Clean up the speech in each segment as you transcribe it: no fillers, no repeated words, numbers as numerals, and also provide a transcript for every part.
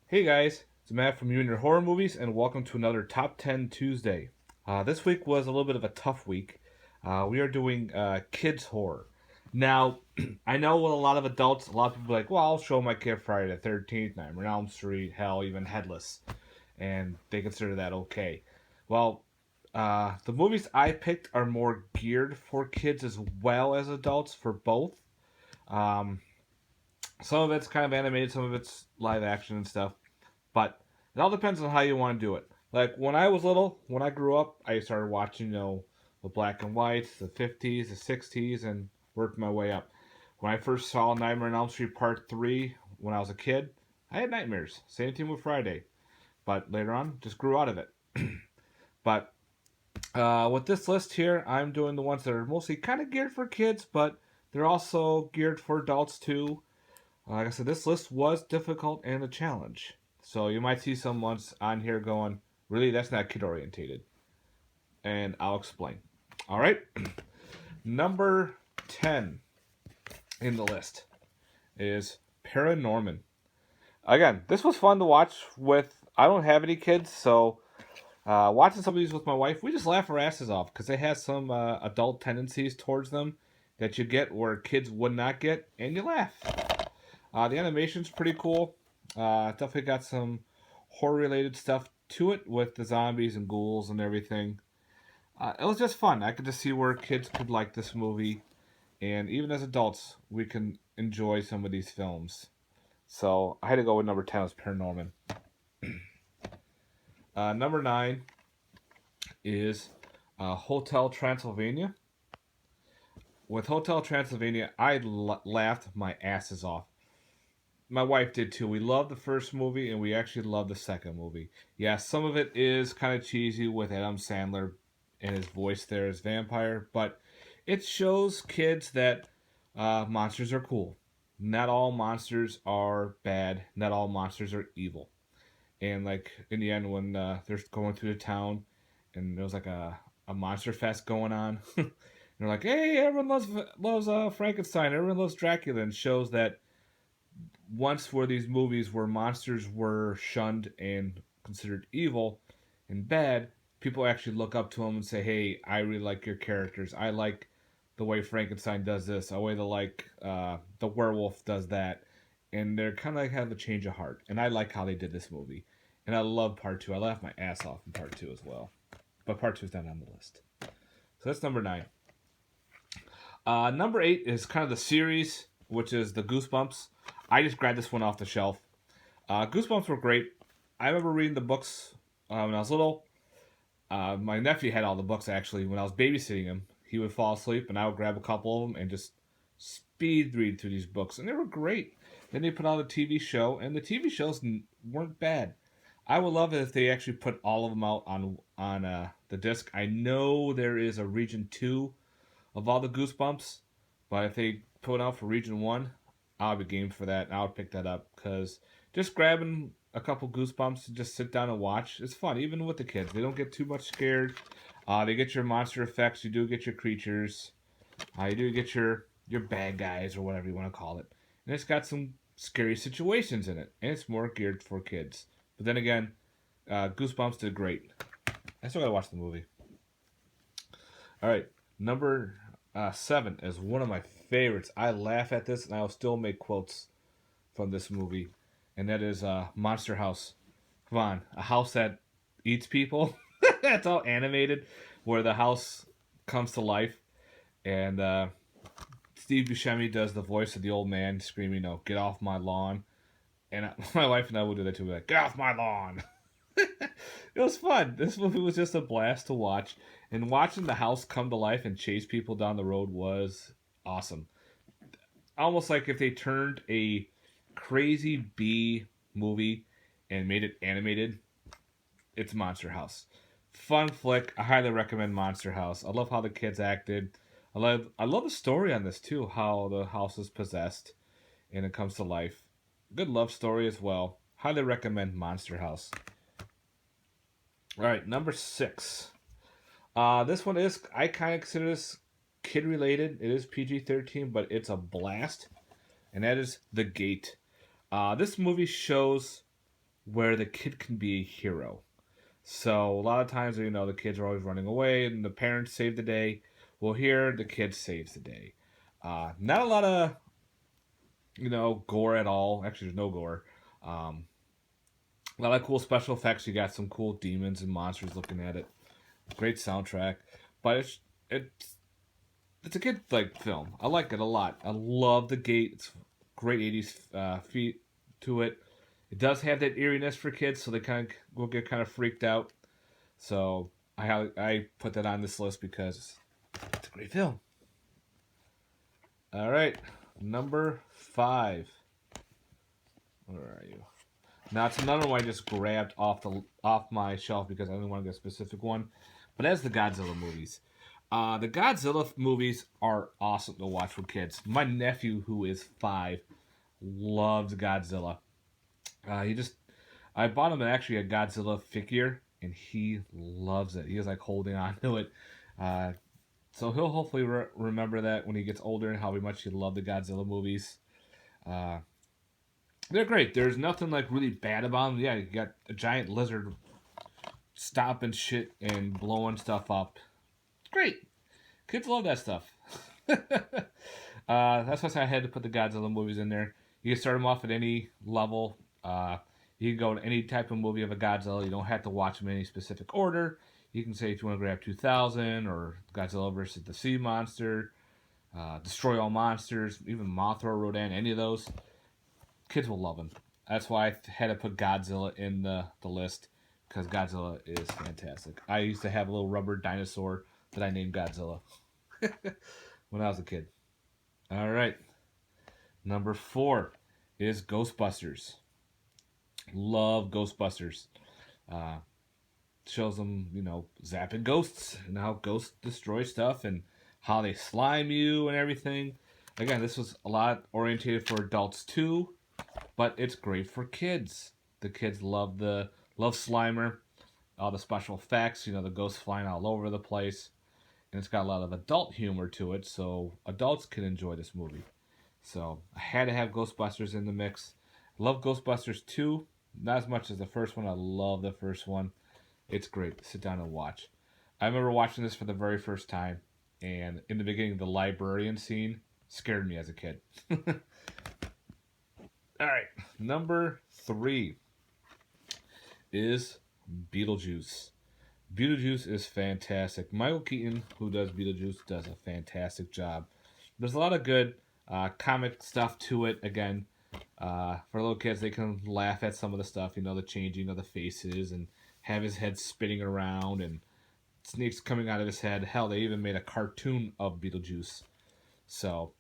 Hey guys, it's Matt from You and Your Horror Movies, and welcome to another Top 10 Tuesday. This week was a little bit of a tough week. We are doing kids' horror. Now, I know with a lot of adults, a lot of people are like, well, I'll show my kid Friday the 13th, Nightmare on Elm Street, hell, even Headless, and they consider that okay. Well, the movies I picked are more geared for kids as well as adults, for both. Um, some of it's kind of animated, some of it's live action and stuff. But it all depends on how you want to do it. Like when I was little, when I grew up, I started watching, the black and whites, the 50s, the 60s, and worked my way up. When I first saw Nightmare on Elm Street Part 3 when I was a kid, I had nightmares. Same thing with Friday. But later on, just grew out of it. But with this list here, I'm doing the ones that are mostly kind of geared for kids, but they're also geared for adults too. Like I said, this list was difficult and a challenge. So you might see some ones on here going, really, that's not kid orientated. And I'll explain. All right. Number 10 in the list is ParaNorman. Again, this was fun to watch with. I don't have any kids, so watching some of these with my wife, we just laugh our asses off because they have some adult tendencies towards them that you get where kids would not get, and you laugh. The animation's pretty cool. Definitely got some horror related stuff to it with the zombies and ghouls and everything. It was just fun. I could just see where kids could like this movie, and even as adults, we can enjoy some of these films. So I had to go with number 10 as Paranorman. Number 9 is Hotel Transylvania. With Hotel Transylvania, I laughed my asses off. My wife did too. We loved the first movie and we actually loved the second movie. Yeah, some of it is kind of cheesy with Adam Sandler and his voice there as vampire, but it shows kids that monsters are cool. Not all monsters are bad. Not all monsters are evil. And like in the end, when they're going through the town, and there was like a monster fest going on, and they're like, "Hey, everyone loves Frankenstein. Everyone loves Dracula," and shows that once were these movies where monsters were shunned and considered evil and bad, people actually look up to them and say, "Hey, I really like your characters. I like the way Frankenstein does this. I way the the werewolf does that." And they're kind of like have a change of heart. And I like how they did this movie. And I love part two. I laughed my ass off in part two as well. But part two is not on the list. So that's number 9. Number 8 is kind of the series, which is the Goosebumps. I just grabbed this one off the shelf. Goosebumps were great. I remember reading the books when I was little. My nephew had all the books actually. When I was babysitting him, he would fall asleep, and I would grab a couple of them and just speed read through these books, and they were great. Then they put out a TV show, and the TV shows weren't bad. I would love it if they actually put all of them out on the disc. I know there is a Region 2 of all the Goosebumps, but if they put it out for Region 1, I'll be game for that, and I would pick that up, because just grabbing a couple Goosebumps and just sit down and watch, it's fun, even with the kids. They don't get too much scared. They get your monster effects, you do get your creatures, you do get your bad guys, or whatever you want to call it. And it's got some scary situations in it, and it's more geared for kids. But then again, Goosebumps did great. I still gotta watch the movie. All right, number 7 is one of my favorites. I laugh at this, and I'll still make quotes from this movie, and that is Monster House. Come on, a house that eats people. That's all animated, where the house comes to life, and Steve Buscemi does the voice of the old man screaming, "Get off my lawn!" And my wife and I would do that too. We're like, "Get off my lawn!" It was fun. This movie was just a blast to watch, and watching the house come to life and chase people down the road was awesome. Almost like if they turned a crazy B movie and made it animated, it's Monster House. Fun flick. I highly recommend Monster House. I love how the kids acted. I love the story on this too. How the house is possessed and it comes to life. Good love story as well. Highly recommend Monster House. All right, number 6. This one is, I kind of consider this kid related. It is PG-13, but it's a blast, and that is The Gate. This movie shows where the kid can be a hero. So a lot of times, the kids are always running away, and the parents save the day. Well, here the kid saves the day. Not a lot of gore at all. Actually, there's no gore. Um, a lot of cool special effects. You got some cool demons and monsters looking at it. Great soundtrack, but it's a kid like film. I like it a lot. I love the gate. It's great 80s feet to it. It does have that eeriness for kids, so they kind of will get kind of freaked out. So I put that on this list because it's a great film. All right, number 5. Where are you? Now it's another one I just grabbed off my shelf because I didn't want to get a specific one, but that's the Godzilla movies. The Godzilla movies are awesome to watch with kids. My nephew, who is 5, loves Godzilla. He just I bought him actually a Godzilla figure, and he loves it. He is like holding on to it. Uh, so he'll hopefully remember that when he gets older and how much he loved the Godzilla movies. Uh, they're great. There's nothing like really bad about them. Yeah, you got a giant lizard stomping shit and blowing stuff up. Great. Kids love that stuff. That's why I had to put the Godzilla movies in there. You can start them off at any level. You can go to any type of movie of a Godzilla. You don't have to watch them in any specific order. You can say if you want to grab 2000 or Godzilla versus the Sea Monster, Destroy All Monsters, even Mothra, Rodan, any of those. Kids will love them. That's why I had to put Godzilla in the list, because Godzilla is fantastic. I used to have a little rubber dinosaur that I named Godzilla when I was a kid. All right. Number 4 is Ghostbusters. Love Ghostbusters. Shows them, zapping ghosts and how ghosts destroy stuff and how they slime you and everything. Again, this was a lot orientated for adults too, but it's great for kids. The kids love Slimer, all the special effects, the ghosts flying all over the place. And it's got a lot of adult humor to it, so adults can enjoy this movie. So I had to have Ghostbusters in the mix. Love Ghostbusters 2, not as much as the first one. I love the first one. It's great. Sit down and watch. I remember watching this for the very first time, and in the beginning, the librarian scene scared me as a kid. All right, number 3 is Beetlejuice. Beetlejuice is fantastic. Michael Keaton, who does Beetlejuice, does a fantastic job. There's a lot of good comic stuff to it. Again, for little kids, they can laugh at some of the stuff, the changing of the faces and have his head spinning around and snakes coming out of his head. Hell, they even made a cartoon of Beetlejuice. So,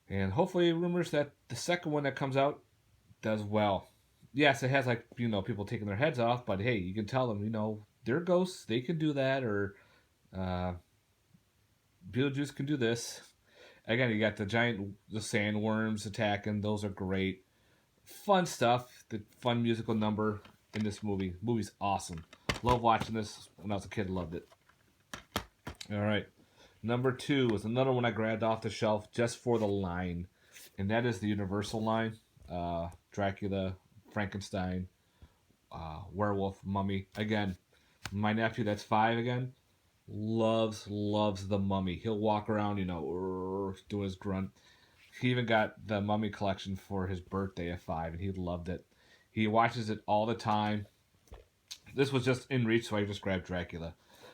and hopefully rumors that the second one that comes out does well. Yes, it has people taking their heads off, but hey, you can tell them, they're ghosts, they can do that, or Beetlejuice can do this. Again, you got the sandworms attacking. Those are great. Fun stuff. The fun musical number in this movie. Movie's awesome. Love watching this. When I was a kid, loved it. All right. Number 2 was another one I grabbed off the shelf just for the line. And that is the Universal line. Dracula, Frankenstein, werewolf, mummy. Again, my nephew that's 5 again loves the Mummy. He'll walk around, doing his grunt. He even got the Mummy collection for his birthday at 5, and he loved it. He watches it all the time. This was just in reach, so I just grabbed Dracula.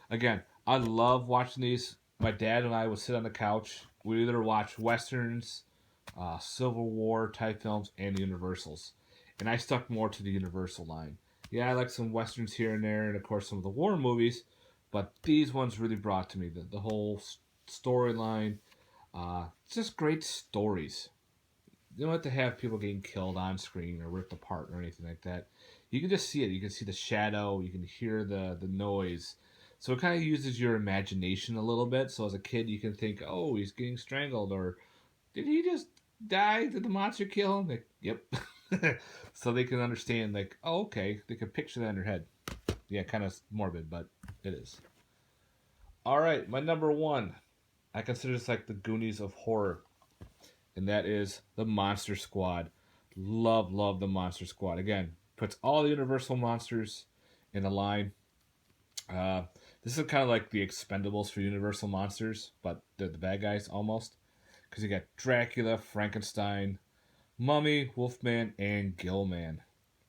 Again, I love watching these. My dad and I would sit on the couch. We either watch westerns, Civil War type films, and the Universals. And I stuck more to the Universal line. Yeah, I like some westerns here and there, and of course some of the war movies, but these ones really brought to me the whole storyline. Just great stories. You don't have to have people getting killed on screen or ripped apart or anything like that. You can just see it. You can see the shadow. You can hear the noise. So it kind of uses your imagination a little bit. So as a kid, you can think, oh, he's getting strangled, or did he just die? Did the monster kill him? Like, yep. So they can understand, oh, okay. They can picture that in their head. Yeah, kind of morbid, but it is. All right, my number 1. I consider this like the Goonies of horror. And that is the Monster Squad. Love the Monster Squad. Again, puts all the Universal monsters in a line. Uh, this is kind of like the Expendables for Universal monsters, but they're the bad guys almost. Because you got Dracula, Frankenstein, Mummy, Wolfman, and Gillman.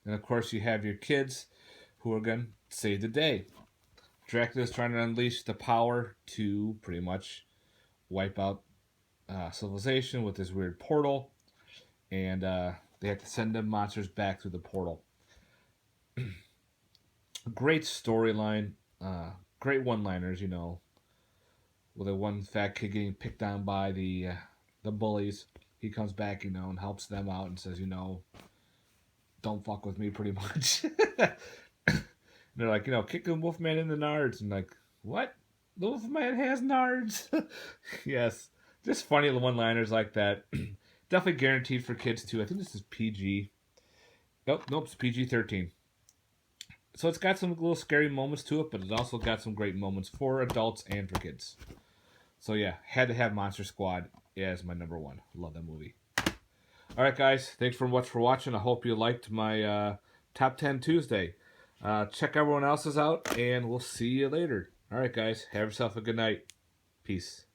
And of course, you have your kids who are going to save the day. Dracula's trying to unleash the power to pretty much wipe out civilization with this weird portal. And they have to send the monsters back through the portal. Great storyline. Great one-liners, with the one fat kid getting picked on by the bullies. He comes back, and helps them out and says, don't fuck with me, pretty much. They're like, kicking Wolfman in the nards. And like, what? The Wolfman has nards? Yes. Just funny little one-liners like that. Definitely guaranteed for kids, too. I think this is PG. Nope, it's PG-13. So it's got some little scary moments to it, but it's also got some great moments for adults and for kids. So yeah, had to have Monster Squad as my number one. Love that movie. All right, guys. Thanks for much for watching. I hope you liked my Top 10 Tuesday. Check everyone else's out, and we'll see you later. All right, guys. Have yourself a good night. Peace.